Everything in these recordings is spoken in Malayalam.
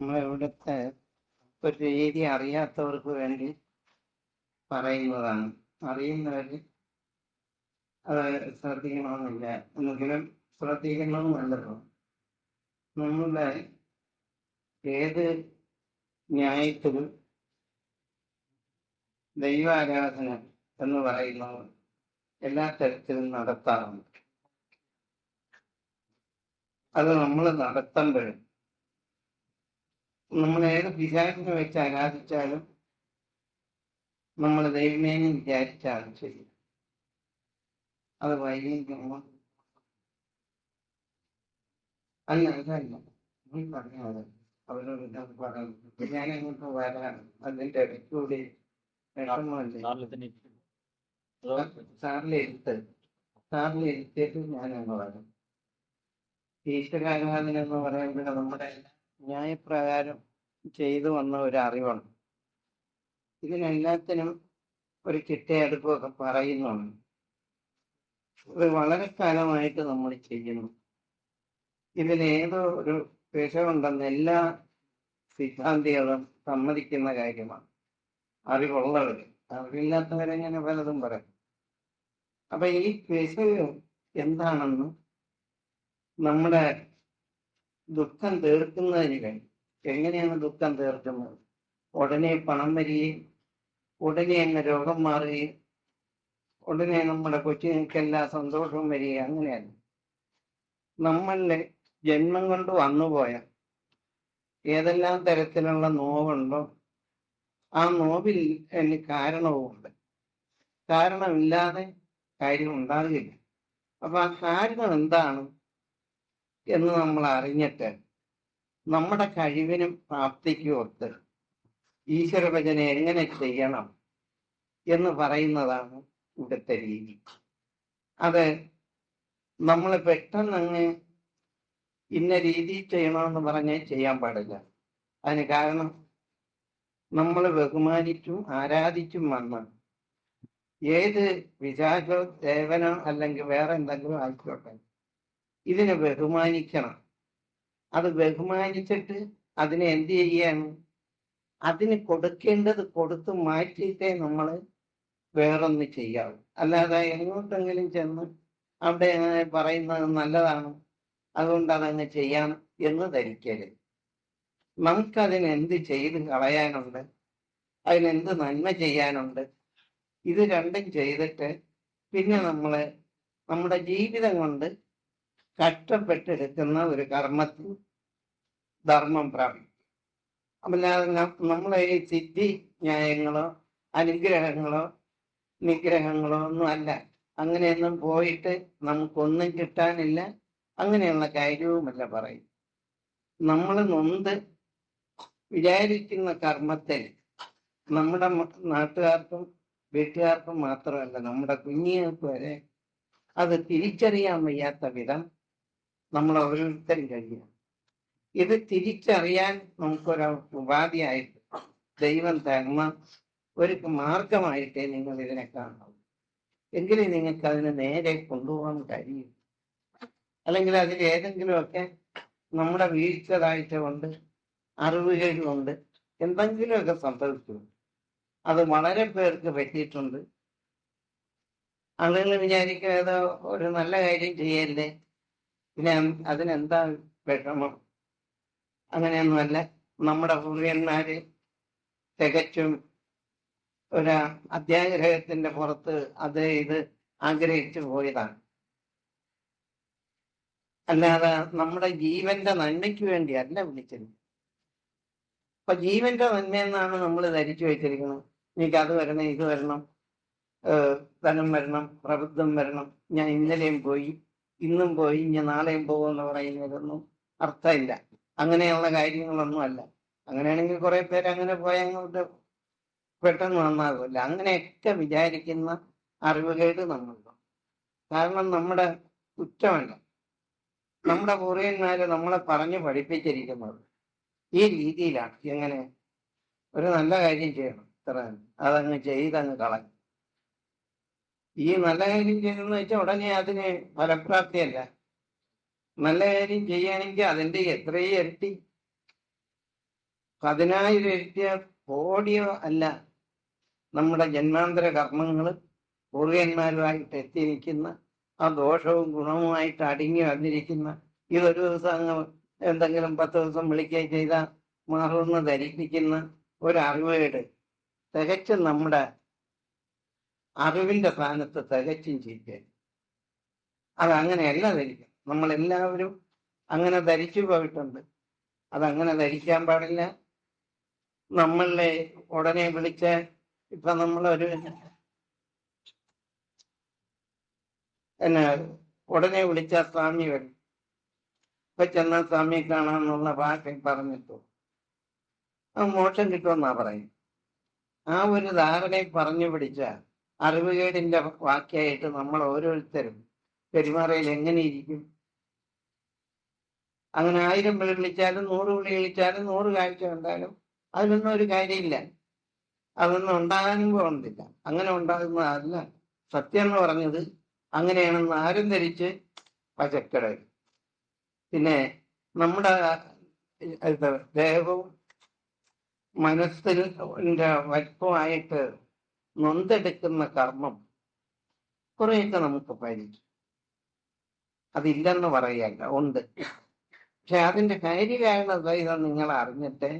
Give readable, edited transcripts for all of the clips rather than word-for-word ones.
നമ്മളിവിടുത്തെ ഒരു രീതി അറിയാത്തവർക്ക് വേണ്ടി പറയുന്നതാണ്. അറിയുന്നവർ അത് ശ്രദ്ധിക്കണമെന്നില്ല, എങ്കിലും ശ്രദ്ധിക്കണം നല്ലതാണ്. നമ്മളുടെ ഏത് ന്യായത്തിലും ദൈവാരാധന എന്ന് പറയുന്നത് എല്ലാ തരത്തിലും നടത്താറുണ്ട്. അത് നമ്മൾ നടത്തുമ്പോഴും നമ്മൾ ഏത് വിചാരത്തിന് വെച്ച് ആരാധിച്ചാലും നമ്മൾ ദൈവമേനെ വിചാരിച്ചാണ് ശരി. അത് വൈകിക്കുമ്പോൾ അല്ല അതല്ല നീ പറഞ്ഞത് അവരോട് ഇതൊക്കെ പറഞ്ഞു. ഞാനങ്ങോട്ട് വരാണ്, അതിൻ്റെ ഇടയ്ക്കൂടി വിഷമല്ലേ സാറിലിരുത്തിയിട്ട് ഞാനങ്ങ് വരാം. ഈശ്വരാരാധന എന്ന് പറയുമ്പോൾ നമ്മുടെ ന്യായപ്രകാരം ചെയ്തു വന്ന ഒരു അറിവാണ്. ഇതിനെല്ലാത്തിനും ഒരു ചിട്ടയെടുപ്പൊക്കെ പറയുന്നുണ്ട്. ഇത് വളരെ കാലമായിട്ട് നമ്മൾ ചെയ്യുന്നു. ഇതിലേതോ ഒരു വിഷമുണ്ടെന്ന് എല്ലാ സിദ്ധാന്തികളും സമ്മതിക്കുന്ന കാര്യമാണ്. അറിവുള്ളവർ, അറിവില്ലാത്തവരെങ്ങനെ പലതും പറയും. അപ്പൊ ഈ വിഷയം എന്താണെന്ന് നമ്മുടെ ദുഃഖം തീർക്കുന്നതിന് വേണ്ടി എങ്ങനെയാണ് ദുഃഖം തീർക്കുന്നത്? ഉടനെ പണം വരികയും ഉടനെ തന്നെ രോഗം മാറുകയും ഉടനെ നമ്മുടെ കൊച്ചുങ്ങൾക്കെല്ലാം സന്തോഷവും വരികയും അങ്ങനെയല്ല. നമ്മളിലെ ജന്മം കൊണ്ട് വന്നുപോയ ഏതെല്ലാം തരത്തിലുള്ള നോവുണ്ടോ ആ നോവിൽ അതിന് കാരണവുമുണ്ട്. കാരണമില്ലാതെ കാര്യം ഉണ്ടാകില്ല. അപ്പൊ ആ കാരണം എന്താണ് എന്ന് നമ്മൾ അറിഞ്ഞിട്ട് നമ്മുടെ കഴിവിനും പ്രാപ്തിക്കും ഒത്ത് ഈശ്വരഭജന എങ്ങനെ ചെയ്യണം എന്ന് പറയുന്നതാണ് ഇവിടുത്തെ രീതി. അത് നമ്മൾ പെട്ടെന്ന് അങ്ങ് ഇന്ന രീതി ചെയ്യണമെന്ന് പറഞ്ഞ് ചെയ്യാൻ പാടില്ല. അതിന് കാരണം നമ്മൾ ബഹുമാനിച്ചും ആരാധിച്ചും വന്ന ഏത് വിചാരോ സേവനോ അല്ലെങ്കിൽ വേറെ എന്തെങ്കിലും ആയിക്കോട്ടെ, ഇതിനെ ബഹുമാനിക്കണം. അത് ബഹുമാനിച്ചിട്ട് അതിനെ എന്ത് ചെയ്യാണ്? അതിന് കൊടുക്കേണ്ടത് കൊടുത്ത് മാറ്റിയിട്ടേ നമ്മൾ വേറൊന്ന് ചെയ്യാവൂ. അല്ലാതെ എങ്ങോട്ടെങ്കിലും ചെന്ന് അവിടെ പറയുന്നത് നല്ലതാണ്, അതുകൊണ്ട് അതങ്ങ് ചെയ്യാം എന്ന് ധരിക്കരുത്. നമുക്കതിന് എന്ത് ചെയ്ത് കളയാനുണ്ട്, അതിനെന്ത് നന്മ ചെയ്യാനുണ്ട്, ഇത് രണ്ടും ചെയ്തിട്ട് പിന്നെ നമ്മൾ നമ്മുടെ ജീവിതം കൊണ്ട് കഷ്ടപ്പെട്ടെടുക്കുന്ന ഒരു കർമ്മത്തിൽ ധർമ്മം പ്രാപിക്കും. അല്ലാതെ നമ്മളെ ഈ സിദ്ധി ന്യായങ്ങളോ അനുഗ്രഹങ്ങളോ നിഗ്രഹങ്ങളോ ഒന്നും അല്ല. അങ്ങനെയൊന്നും പോയിട്ട് നമുക്കൊന്നും കിട്ടാനില്ല, അങ്ങനെയുള്ള കാര്യവുമല്ല പറയും. നമ്മൾ നൊന്ത് വിചാരിക്കുന്ന കർമ്മത്തിൽ നമ്മുടെ നാട്ടുകാർക്കും വീട്ടുകാർക്കും മാത്രമല്ല, നമ്മുടെ കുഞ്ഞുങ്ങൾക്ക് വരെ അത് തിരിച്ചറിയാൻ വയ്യാത്ത വിധം നമ്മൾ ഓരോരുത്തരും കഴിയണം. ഇത് തിരിച്ചറിയാൻ നമുക്കൊരു ഉപാധിയായിട്ട് ദൈവം തരുന്ന ഒരു മാർഗമായിട്ടേ നിങ്ങൾ ഇതിനെ കാണാവൂ. എങ്കിലും നിങ്ങൾക്ക് അതിന് നേരെ കൊണ്ടുപോകാൻ കഴിയും. അല്ലെങ്കിൽ അതിൽ ഏതെങ്കിലുമൊക്കെ നമ്മുടെ വീഴ്ചതായിട്ട് കൊണ്ട് അറിവുകളുണ്ട്, എന്തെങ്കിലുമൊക്കെ സംഭവിച്ചു. അത് വളരെ പേർക്ക് പറ്റിയിട്ടുണ്ട്. ആളുകൾ വിചാരിക്കും ഏതോ ഒരു നല്ല കാര്യം ചെയ്യല്ലേ, പിന്നെ അതിനെന്താ വിഷമം? അങ്ങനെയൊന്നുമല്ല. നമ്മുടെ പൂർവ്വന്മാര് തികച്ചും ഒരു അത്യാഗ്രഹത്തിന്റെ പുറത്ത് അത് ഇത് ആഗ്രഹിച്ചു പോയതാണ്. അല്ലാതെ നമ്മുടെ ജീവന്റെ നന്മയ്ക്ക് വേണ്ടി അല്ല വിളിച്ചത്. അപ്പൊ ജീവന്റെ നന്മയെന്നാണ് നമ്മൾ ധരിച്ചു വെച്ചിരിക്കുന്നത്. എനിക്ക് അത് വരണം, ഇത് വരണം, ധനം വരണം, പ്രബുദ്ധം വരണം, ഞാൻ ഇന്നലെയും പോയി ഇന്നും പോയി ഇനി നാളെയും പോകുമെന്ന് പറയുന്നതൊന്നും അർത്ഥമില്ല. അങ്ങനെയുള്ള കാര്യങ്ങളൊന്നും അല്ല. അങ്ങനെയാണെങ്കിൽ കുറെ പേര് അങ്ങനെ പോയി അങ്ങോട്ട് പെട്ടെന്ന് നന്നാകില്ല. അങ്ങനെയൊക്കെ വിചാരിക്കുന്ന അറിവുകേട് നമ്മളുണ്ട്. കാരണം നമ്മുടെ കുറ്റമല്ല, നമ്മുടെ പൂർവ്വന്മാര് നമ്മളെ പറഞ്ഞ് പഠിപ്പിച്ചിരിക്കുന്നത് ഈ രീതിയിലാണ്. എങ്ങനെ ഒരു നല്ല കാര്യം ചെയ്യണം, ഇത്ര അതങ്ങ് ചെയ്തങ്ങ് കളയും. ഈ നല്ല കാര്യം ചെയ്തെന്ന് വെച്ചാൽ ഉടനെ അതിന് ഫലപ്രാപ്തിയല്ല. നല്ല കാര്യം ചെയ്യുകയാണെങ്കിൽ അതിൻ്റെ എത്രയും ഇരട്ടി 10,000 ഇരട്ടിയോ കോടിയോ അല്ല നമ്മുടെ ജന്മാന്തര കർമ്മങ്ങൾ പൂർവ്വന്മാരുമായിട്ട് എത്തിയിരിക്കുന്ന ആ ദോഷവും ഗുണവുമായിട്ട് അടങ്ങി വന്നിരിക്കുന്ന ഇതൊരു ദിവസം അങ്ങ് എന്തെങ്കിലും 10 ദിവസം വിളിക്കുകയും ചെയ്താൽ മാറുമെന്ന് ധരിപ്പിക്കുന്ന ഒരറിവേട് തികച്ചും നമ്മുടെ അറിവിന്റെ സ്ഥാനത്ത് തികച്ചും ചെയ്യുക. അതങ്ങനെയല്ല ധരിക്കണം. നമ്മളെല്ലാവരും അങ്ങനെ ധരിച്ചു പോയിട്ടുണ്ട്. അതങ്ങനെ ധരിക്കാൻ പാടില്ല. നമ്മളെ ഉടനെ വിളിച്ച ഇപ്പൊ നമ്മളൊരു ഉടനെ വിളിച്ച സ്വാമി വരും. ഇപ്പൊ ചെന്ന സ്വാമിയെ കാണാമെന്നുള്ള ഭാഷ പറഞ്ഞിട്ടു മോക്ഷം കിട്ടുമെന്നാ പറയും. ആ ഒരു ധാരണയെ പറഞ്ഞു പിടിച്ച അറിവുകേടിന്റെ വാക്യായിട്ട് നമ്മൾ ഓരോരുത്തരും പെരുമാറയിൽ എങ്ങനെ ഇരിക്കും? അങ്ങനെ 1000 വിളി വിളിച്ചാലും 100 വിളി വിളിച്ചാലും 100 കാഴ്ച കണ്ടാലും അതിനൊന്നും ഒരു കാര്യമില്ല. അതൊന്നും ഉണ്ടാകാനും പോകുന്നില്ല. അങ്ങനെ ഉണ്ടാകുന്നതല്ല സത്യം എന്ന് പറഞ്ഞത്. അങ്ങനെയാണെന്ന് ആരും ധരിച്ച് പച്ചക്കടയിൽ. പിന്നെ നമ്മുടെ ദേഹവും മനസ്സിന്റെ വലിപ്പമായിട്ട് നൊന്തെടുക്കുന്ന കർമ്മം കുറെയൊക്കെ നമുക്ക് പരിചയം. അതില്ലെന്ന് പറയല്ല, ഉണ്ട്. പക്ഷെ അതിന്റെ കാര്യകാരണത ഇത് നിങ്ങൾ അറിഞ്ഞിട്ട്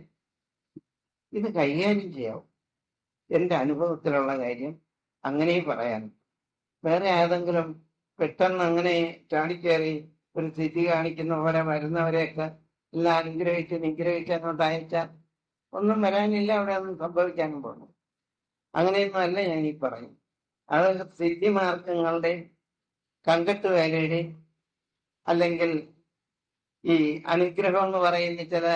ഇത് കൈകാര്യം ചെയ്യാവും. എൻ്റെ അനുഭവത്തിലുള്ള കാര്യം അങ്ങനെ പറയാൻ. വേറെ ഏതെങ്കിലും പെട്ടെന്ന് അങ്ങനെ ചാടിക്കയറി ഒരു സ്ഥിതി കാണിക്കുന്ന പോലെ വരുന്നവരെയൊക്കെ എല്ലാം അനുഗ്രഹിച്ച് നിഗ്രഹിച്ച് അങ്ങോട്ട് അയച്ചാൽ ഒന്നും വരാനില്ല, അവിടെ ഒന്നും സംഭവിക്കാനും പോകുന്നു. അങ്ങനെയൊന്നും അല്ല ഞാൻ ഈ പറയും. അത് സിദ്ധിമാർഗങ്ങളുടെ കങ്കട്ടുവേലയുടെ അല്ലെങ്കിൽ ഈ അനുഗ്രഹം എന്ന് പറയുന്ന ചില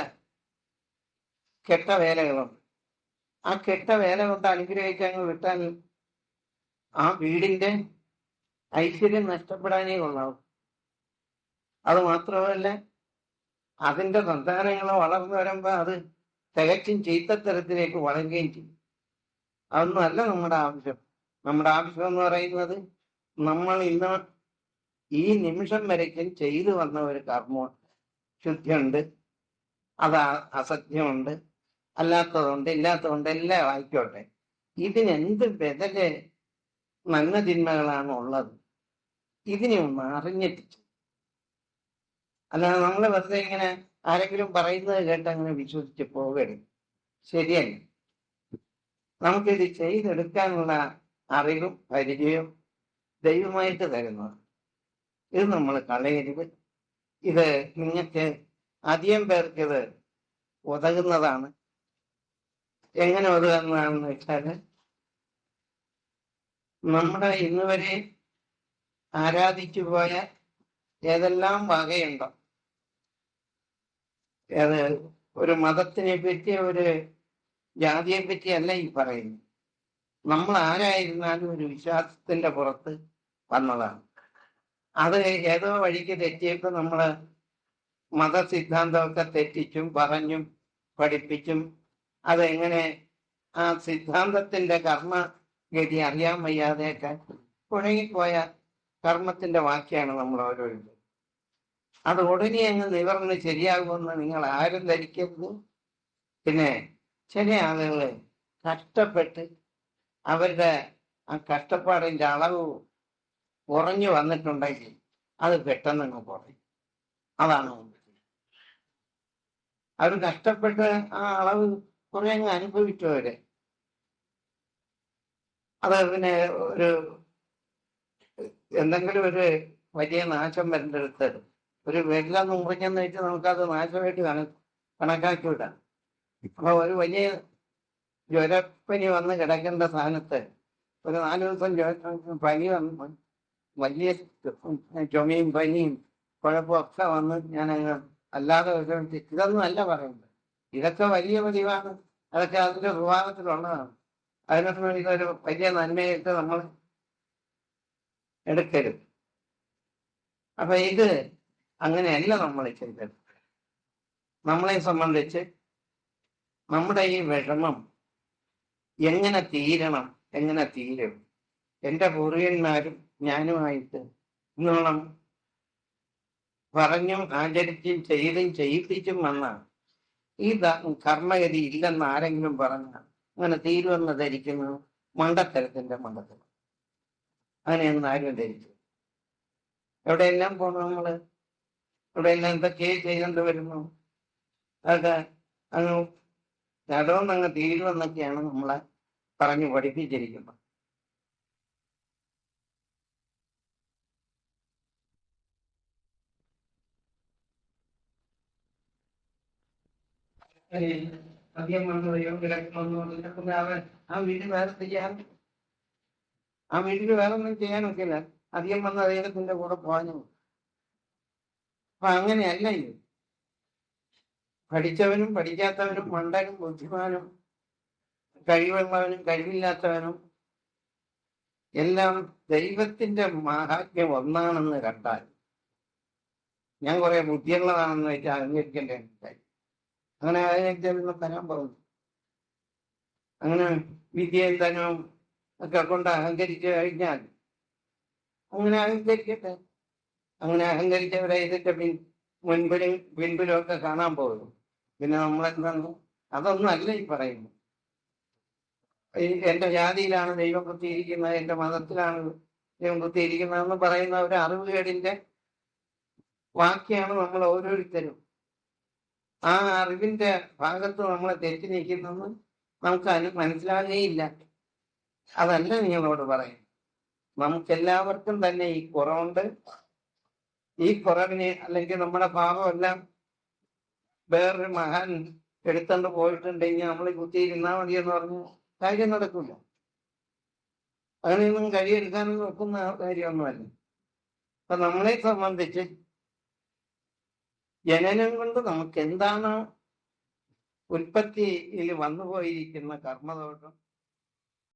കെട്ട വേലകളുണ്ട്. ആ കെട്ട വേല കൊണ്ട് അനുഗ്രഹിച്ചങ്ങ് വിട്ടാൽ ആ വീടിന്റെ ഐശ്വര്യം നഷ്ടപ്പെടാനേ കൊള്ളാവും. അത് മാത്രമല്ല, അതിന്റെ സന്താനങ്ങൾ വളർന്നു വരുമ്പോൾ അത് തികച്ചും ചീത്തത്തരത്തിലേക്ക് വളരുകയും ചെയ്യും. അതൊന്നും അല്ല നമ്മുടെ ആവശ്യം. നമ്മുടെ ആവശ്യം എന്ന് പറയുന്നത് നമ്മൾ ഇന്ന് ഈ നിമിഷം വരയ്ക്കും ചെയ്തു വന്ന ഒരു കർമ്മം ശുദ്ധിയുണ്ട്, അത് അസത്യമുണ്ട്, അല്ലാത്തതുണ്ട്, ഇല്ലാത്തതുണ്ട്, എല്ലാം ആയിക്കോട്ടെ. ഇതിനെന്ത് ബദല് നന്മ തിന്മകളാണ് ഉള്ളത്? ഇതിനെ ഒന്ന് അറിഞ്ഞിട്ട്. അല്ലാതെ നമ്മൾ വെറുതെ ഇങ്ങനെ ആരെങ്കിലും പറയുന്നത് കേട്ട് അങ്ങനെ വിശ്വസിച്ച് പോകരുത്. ശരിയല്ല. നമുക്കിത് ചെയ്തെടുക്കാനുള്ള അറിവും പരിചയവും ദൈവമായിട്ട് തരുന്നത്. ഇത് നമ്മൾ കളയരുത്. ഇത് നിങ്ങൾക്ക് അധികം പേർക്ക് ഇത് ഉതകുന്നതാണ്. എങ്ങനെ ഉതകുന്നതാണെന്ന് വെച്ചാൽ, നമ്മുടെ ഇന്ന് വരെ ആരാധിച്ചു പോയ ഏതെല്ലാം വകയുണ്ടോ, അത് ഒരു മതത്തിനെ പറ്റി ഒരു ജാതിയെ പറ്റി അല്ല ഈ പറയുന്നത്. നമ്മൾ ആരായിരുന്നാലും ഒരു വിശ്വാസത്തിന്റെ പുറത്ത് വന്നതാണ്. അത് ഏതോ വഴിക്ക് തെറ്റിയപ്പോൾ നമ്മള് മതസിദ്ധാന്തമൊക്കെ തെറ്റിച്ചും പറഞ്ഞും പഠിപ്പിച്ചും അതെങ്ങനെ ആ സിദ്ധാന്തത്തിന്റെ കർമ്മഗതി അറിയാൻ വയ്യാതെയൊക്കെ കുഴങ്ങിപ്പോയ കർമ്മത്തിന്റെ വാക്യാണ് നമ്മൾ ഓരോരുത്തരും. അത് ഉടനെ അങ്ങ് നിവർന്ന് ശരിയാകുമെന്ന് നിങ്ങൾ ആരും ധരിക്കരുത്. പിന്നെ ചില ആളുകൾ കഷ്ടപ്പെട്ട് അവരുടെ ആ കഷ്ടപ്പാടിന്റെ അളവ് കുറഞ്ഞു വന്നിട്ടുണ്ടെങ്കിൽ അത് പെട്ടെന്ന് അങ്ങ് കുറയും. അതാണ് അവർ കഷ്ടപ്പെട്ട് ആ അളവ് കുറെ അങ്ങ് അനുഭവിച്ചവര്. അത് പിന്നെ ഒരു എന്തെങ്കിലും ഒരു വലിയ നാശം വരേണ്ടടുത്ത് ഒരു വെള്ളം മുറിഞ്ഞെന്ന് വെച്ച് നമുക്കത് നാശമായിട്ട് കണക്കാക്കി വിടാം. അപ്പൊ ഒരു വലിയ ജ്വരപ്പനി വന്ന് കിടക്കേണ്ട സ്ഥാനത്ത് ഒരു 4 ദിവസം പനി വന്ന് വലിയ ചുമയും പനിയും കുഴപ്പമൊക്കെ വന്ന് ഞാനങ്ങ് അല്ലാതെ വിഷമിച്ച്. ഇതൊന്നും അല്ല പറയുന്നത്. ഇതൊക്കെ വലിയ പതിവാണ്. അതൊക്കെ അതിന്റെ സ്വഭാവത്തിലുള്ളതാണ്. അതിനൊന്നും ഇതൊരു വലിയ നന്മയായിട്ട് നമ്മൾ എടുക്കരുത്. അപ്പൊ ഇത് അങ്ങനെയല്ല നമ്മൾ ചെയ്തത്. നമ്മളെ സംബന്ധിച്ച് നമ്മുടെ ഈ വിഷമം എങ്ങനെ തീരണം, എങ്ങനെ തീരും? എൻ്റെ പൂർവികന്മാരും ഞാനുമായിട്ട് ഇന്നോളം പറഞ്ഞും ആചരിച്ചും ചെയ്തും ചെയ്യിപ്പിച്ചും വന്ന ഈ കർമ്മഗതി ഇല്ലെന്ന് ആരെങ്കിലും പറഞ്ഞാൽ അങ്ങനെ തീരുമെന്ന് ധരിക്കുന്നു മണ്ടത്തരത്തിന്റെ മണ്ടത്തരം. അങ്ങനെയൊന്നും ആരും ധരിച്ചു. എവിടെയെല്ലാം പോകണം നമ്മള്, എവിടെയെല്ലാം എന്തൊക്കെ ചെയ്യേണ്ടി വരുന്നു, അതൊക്കെ അങ്ങ് ചടവെന്നങ്ങ് തീരുമെന്നൊക്കെയാണ് നമ്മളെ പറഞ്ഞു പഠിപ്പിച്ചിരിക്കുന്നത്. അധികം വന്ന് ദൈവം കിടക്കണമെന്ന് പറഞ്ഞിട്ട് അവൻ ആ വീട്ടിൽ വേറെ ചെയ്യാൻ, ആ വീട്ടിൽ വേറെ ഒന്നും ചെയ്യാനൊക്കില്ല. അധികം വന്ന ദൈവത്തിന്റെ കൂടെ പോകാനും. അപ്പൊ അങ്ങനെയല്ല ഇത്. പഠിച്ചവനും പഠിക്കാത്തവനും, മണ്ടനും ബുദ്ധിമാനും, കഴിവുള്ളവനും കഴിവില്ലാത്തവനും എല്ലാം ദൈവത്തിന്റെ മാഹാത്മ്യം ഒന്നാണെന്ന് കണ്ടാൽ ഞാൻ കുറെ ബുദ്ധിയുള്ളതാണെന്ന് വെച്ചാൽ അംഗീകരിക്കേണ്ട അങ്ങനെ അംഗീകരിച്ചൊന്നും തരാൻ പോകുന്നു. അങ്ങനെ വിദ്യയും ധനവും ഒക്കെ കൊണ്ട് അഹങ്കരിച്ചു കഴിഞ്ഞാൽ അങ്ങനെ അഹങ്കരിക്കട്ടെ. അങ്ങനെ അഹങ്കരിച്ചവരെ ഇതിന്റെ പിൻപിലും ഒക്കെ കാണാൻ പോകുന്നു. പിന്നെ നമ്മളെന്താണ്? അതൊന്നും അല്ല ഈ പറയുന്നു. എന്റെ ജാതിയിലാണ് ദൈവം കുത്തിയിരിക്കുന്നത്, എന്റെ മതത്തിലാണ് ദൈവം കുത്തിയിരിക്കുന്നതെന്ന് പറയുന്ന ഒരു അറിവുകേടിന്റെ വാക്യാണ് നമ്മൾ ഓരോരുത്തരും. ആ അറിവിന്റെ ഭാഗത്ത് നമ്മളെ തെറ്റി നിൽക്കുന്നെന്ന് നമുക്ക് മനസ്സിലാകുകയില്ല. അതല്ല നിങ്ങളോട് പറയും. നമുക്കെല്ലാവർക്കും തന്നെ ഈ കുറവുണ്ട്. ഈ കുറവിനെ അല്ലെങ്കിൽ നമ്മുടെ പാപമെല്ലാം വേറൊരു മഹാൻ എടുത്തോണ്ട് പോയിട്ടുണ്ടെങ്കിൽ നമ്മൾ കുത്തിയിരുന്നാൽ മതി എന്ന് പറഞ്ഞു കാര്യം നടക്കില്ല. അങ്ങനെയൊന്നും കഴിയെടുക്കാനും നോക്കുന്ന കാര്യമൊന്നുമല്ല. അപ്പൊ നമ്മളെ സംബന്ധിച്ച് ജനനം കൊണ്ട് നമുക്ക് എന്താണ് ഉൽപ്പത്തിയിൽ വന്നുപോയിരിക്കുന്ന കർമ്മദോഷം